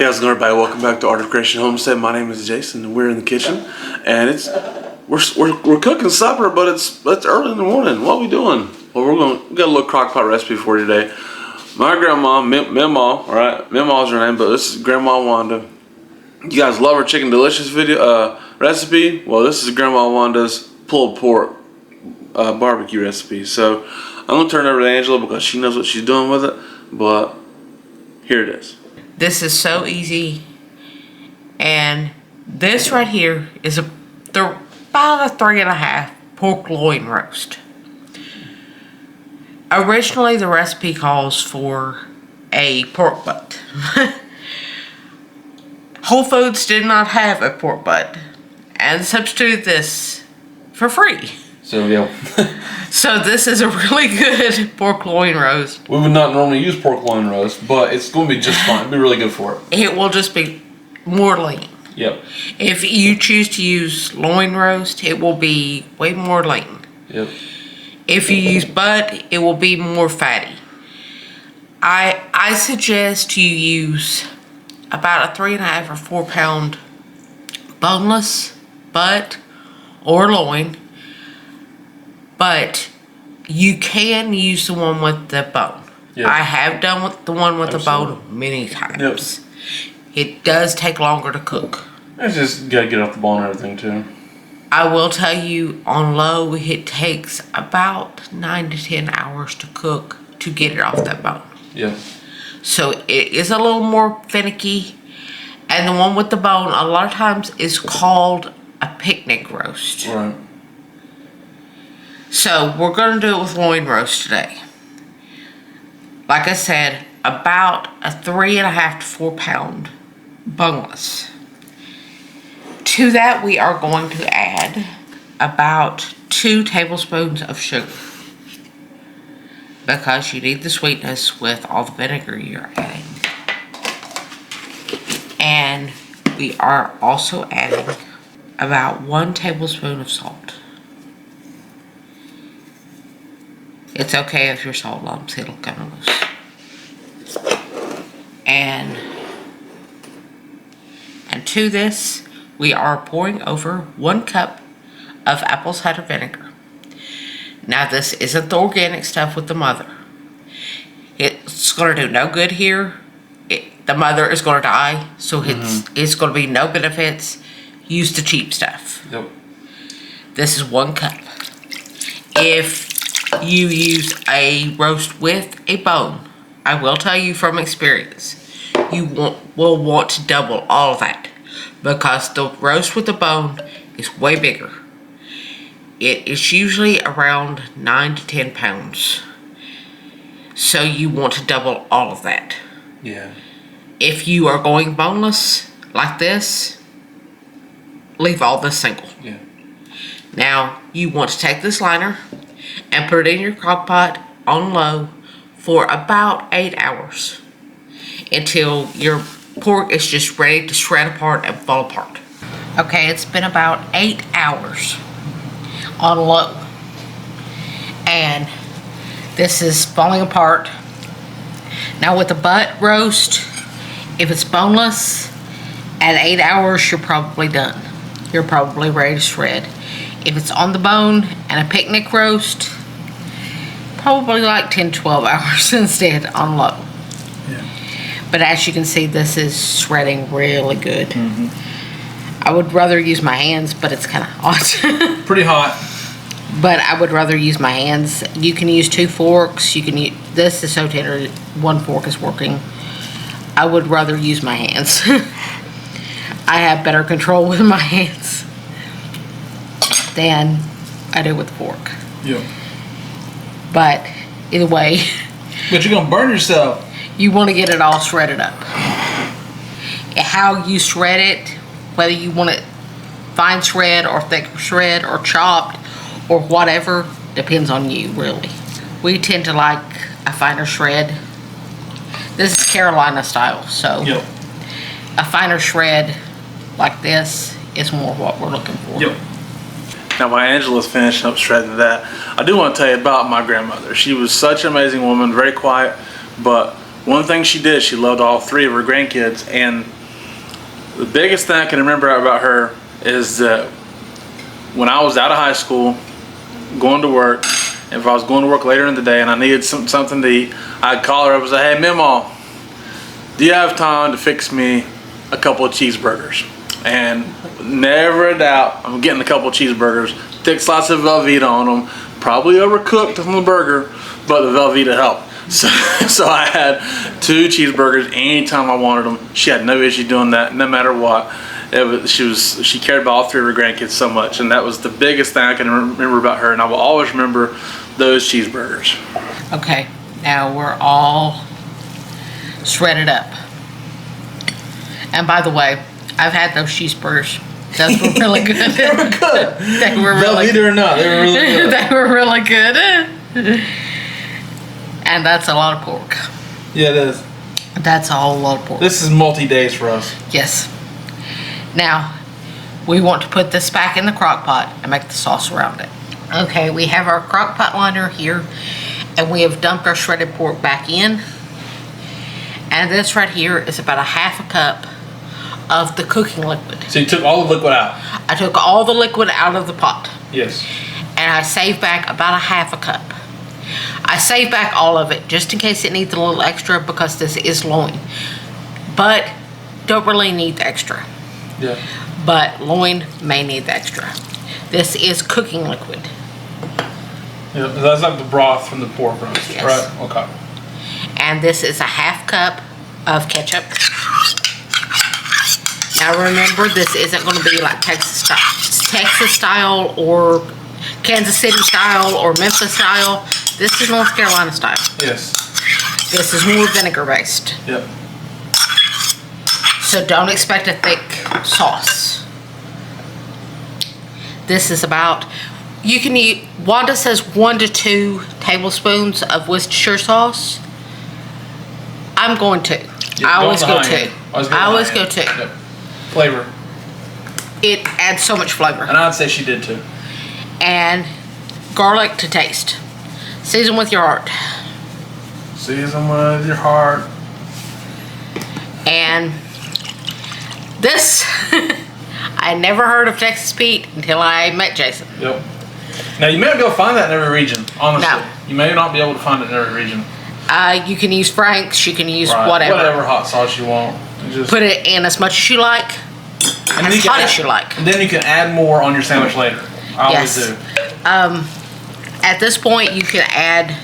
Hey, how's it going, everybody? Welcome back to Art of Creation Homestead. My name is Jason, and we're in the kitchen, and we're cooking supper, but it's early in the morning. What are we doing? Well, we got a little crock pot recipe for you today. My grandma, Meemaw, all right? Meemaw is her name, but this is Grandma Wanda. You guys love her chicken delicious recipe. Well, this is Grandma Wanda's pulled pork barbecue recipe. So I'm gonna turn it over to Angela because she knows what she's doing with it. But here it is. This is so easy, and this right here is about a 3.5 pork loin roast. Originally, the recipe calls for a pork butt. Whole Foods did not have a pork butt, and substituted this for free. So yeah. So this is a really good pork loin roast. We would not normally use pork loin roast, but it's going to be just fine. It'll be really good for it. It will just be more lean. Yep. If you choose to use loin roast, it will be way more lean. Yep. If you use butt, it will be more fatty. I suggest you use about a 3.5 or 4 pound boneless butt or loin. But you can use the one with the bone. Yep. I have done the one with the bone many times. Yep. It does take longer to cook. It's just gotta get off the bone and everything too. I will tell you, on low, it takes about 9 to 10 hours to cook to get it off that bone. Yeah. So it is a little more finicky. And the one with the bone, a lot of times, is called a picnic roast. Right. So we're going to do it with loin roast today. Like I said, about a 3.5 to 4 pound boneless. To that, we are going to add about 2 tablespoons of sugar, because you need the sweetness with all the vinegar you're adding. And we are also adding about 1 tablespoon of salt. It's okay if your salt lumps, it'll come loose. And to this, we are pouring over 1 cup of apple cider vinegar. Now, this isn't the organic stuff with the mother. It's going to do no good here. The mother is going to die, so it's going to be no benefits. Use the cheap stuff. Yep. This is 1 cup. If you use a roast with a bone, I will tell you from experience, you will want to double all of that, because the roast with the bone is way bigger. It is usually around 9 to 10 pounds. So you want to double all of that. Yeah. If you are going boneless like this, leave all this single. Yeah. Now, you want to take this liner and put it in your crock pot on low for about 8 hours, until your pork is just ready to shred apart and fall apart. Okay, it's been about 8 hours on low, and this is falling apart. Now, with the butt roast, if it's boneless, at 8 hours you're probably done. You're probably ready to shred. If it's on the bone and a picnic roast, probably like 10-12 hours instead on low. Yeah. But as you can see, this is shredding really good. I would rather use my hands, but it's kind of hot. Pretty hot. But I would rather use my hands. You can use 2 forks. You can use, this is so tender, 1 fork is working. I would rather use my hands. I have better control with my hands than I do with the fork. Yeah. But either way, but you're gonna burn yourself. You want to get it all shredded up. How you shred it, whether you want it fine shred or thick shred or chopped or whatever, depends on you, really. We tend to like a finer shred. This is Carolina style, so yep. A finer shred like this is more what we're looking for. Yep. Now, while Angela's finishing up shredding that, I do want to tell you about my grandmother. She was such an amazing woman, very quiet, but one thing she did, she loved all 3 of her grandkids, and the biggest thing I can remember about her is that when I was out of high school, going to work, if I was going to work later in the day and I needed something to eat, I'd call her up and say, hey, Meemaw, do you have time to fix me a couple of cheeseburgers? And never a doubt, I'm getting a couple of cheeseburgers. Thick slice of Velveeta on them, probably overcooked on the burger, but the Velveeta helped. So I had 2 cheeseburgers anytime I wanted them. She had no issue doing that, no matter what. She cared about all 3 of her grandkids so much, and that was the biggest thing I can remember about her, and I will always remember those cheeseburgers. Okay, now we're all shredded up. And by the way, I've had those cheeseburgers. Those were really good. They were good. They were really good. Or not, they were really good. They were really good. And that's a lot of pork. Yeah, it is. That's a whole lot of pork. This is multi-days for us. Yes. Now, we want to put this back in the crock pot and make the sauce around it. Okay, we have our crock pot liner here, and we have dumped our shredded pork back in. And this right here is about a half a cup of the cooking liquid. So you took all the liquid out? I took all the liquid out of the pot. Yes. And I saved back about a half a cup. I saved back all of it just in case it needs a little extra because this is loin. But don't really need the extra. Yeah. But loin may need the extra. This is cooking liquid. Yeah, that's like the broth from the pork roast, Yes. right? Okay. And this is a half cup of ketchup. Now remember, this isn't going to be like Texas style or Kansas City style or Memphis style. This is North Carolina style. Yes. This is more vinegar based. Yep. So don't expect a thick sauce. This is about, you can eat, Wanda says 1 to 2 tablespoons of Worcestershire sauce. I'm going to. Yeah, I always go 2. I always go 2. Yep. Flavor. It adds so much flavor. And I'd say she did too. And garlic to taste. Season with your heart. Season with your heart. And this, I never heard of Texas Pete until I met Jason. Yep. Now you may not be able to find that in every region, honestly. No. You may not be able to find it in every region. You can use Frank's, you can use Right. whatever. Whatever hot sauce you want. You just Put it in as much as you like, and as hot as you like. And then you can add more on your sandwich later. I always do. At this point, you can add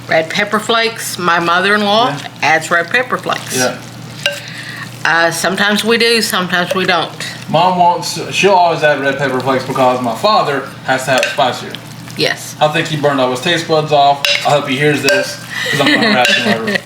red pepper flakes. My mother-in-law adds red pepper flakes. Yeah. Sometimes we do, sometimes we don't. Mom she'll always add red pepper flakes because my father has to have it spicier. Yes. I think he burned all his taste buds off. I hope he hears this because I'm going to harass him over.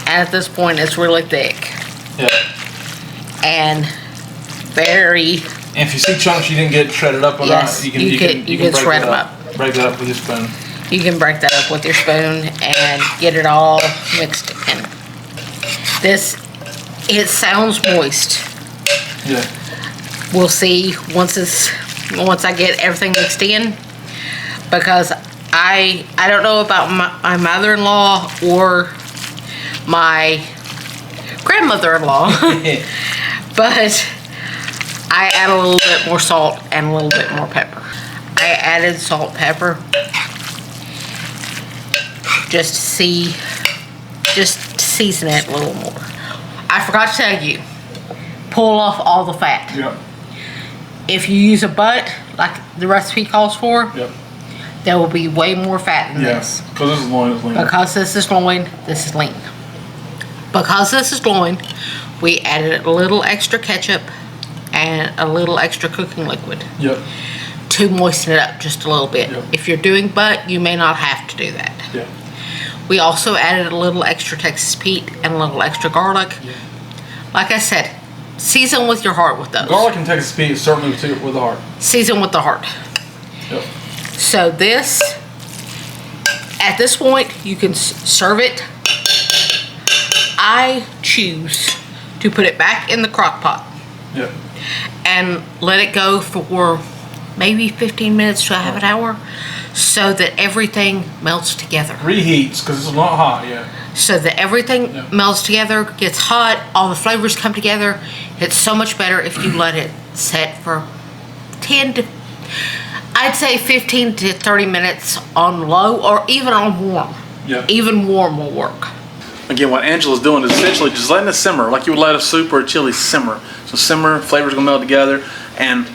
And at this point, it's really thick. Yeah. And very. And if you see chunks you didn't get shredded up or Yes, not, you can shred them up. Break that up with your spoon. You can break that up with your spoon and get it all mixed in. This, it sounds moist. Yeah. We'll see once I get everything mixed in, because I don't know about my mother-in-law or my grandmother-in-law, but I add a little bit more salt and a little bit more pepper. I added salt, pepper, just to season it a little more. I forgot to tell you, pull off all the fat. Yep. If you use a butt, like the recipe calls for, Yep. there will be way more fat in this. Because this is loin. It's lean. Because this is loin, this is lean. Because this is loin, we added a little extra ketchup and a little extra cooking liquid Yep. to moisten it up just a little bit. Yep. If you're doing butt, you may not have to do that. Yeah. We also added a little extra Texas Pete and a little extra garlic. Yeah. Like I said, season with your heart with those. Garlic and Texas Pete is certainly with the heart. Season with the heart. Yep. So this, at this point, you can serve it. I choose to put it back in the crock pot Yep. and let it go for maybe 15 minutes to a half an hour, so that everything melts together. Reheats because it's not hot yet. So that everything melts together, gets hot, all the flavors come together. It's so much better if you let it set for 15 to 30 minutes on low or even on warm. Yeah. Even warm will work. Again, what Angela's doing is essentially just letting it simmer, like you would let a soup or a chili simmer. So simmer, flavors gonna melt together, and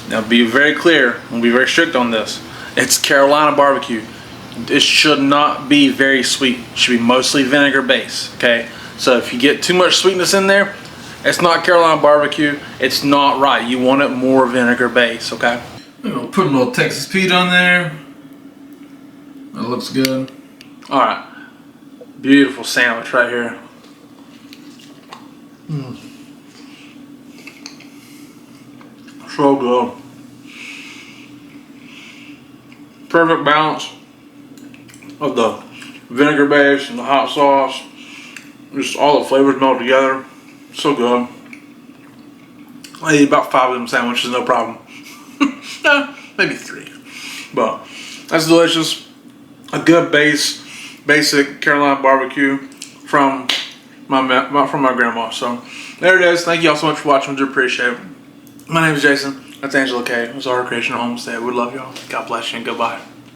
now be very clear, we'll be very strict on this. It's Carolina barbecue. It should not be very sweet. It should be mostly vinegar based, okay? So if you get too much sweetness in there, it's not Carolina barbecue. It's not right. You want it more vinegar based, okay? We'll put a little Texas Pete on there. That looks good. All right. Beautiful sandwich right here. So good. Perfect balance of the vinegar base and the hot sauce. Just all the flavors melt together. So good. I eat about 5 of them sandwiches, no problem. Maybe 3. But that's delicious. A good basic Carolina barbecue from my grandma. So there it is. Thank you all so much for watching. I do appreciate it. My name is Jason. That's Angela K. It was our creation homestead. We love y'all. God bless you and goodbye.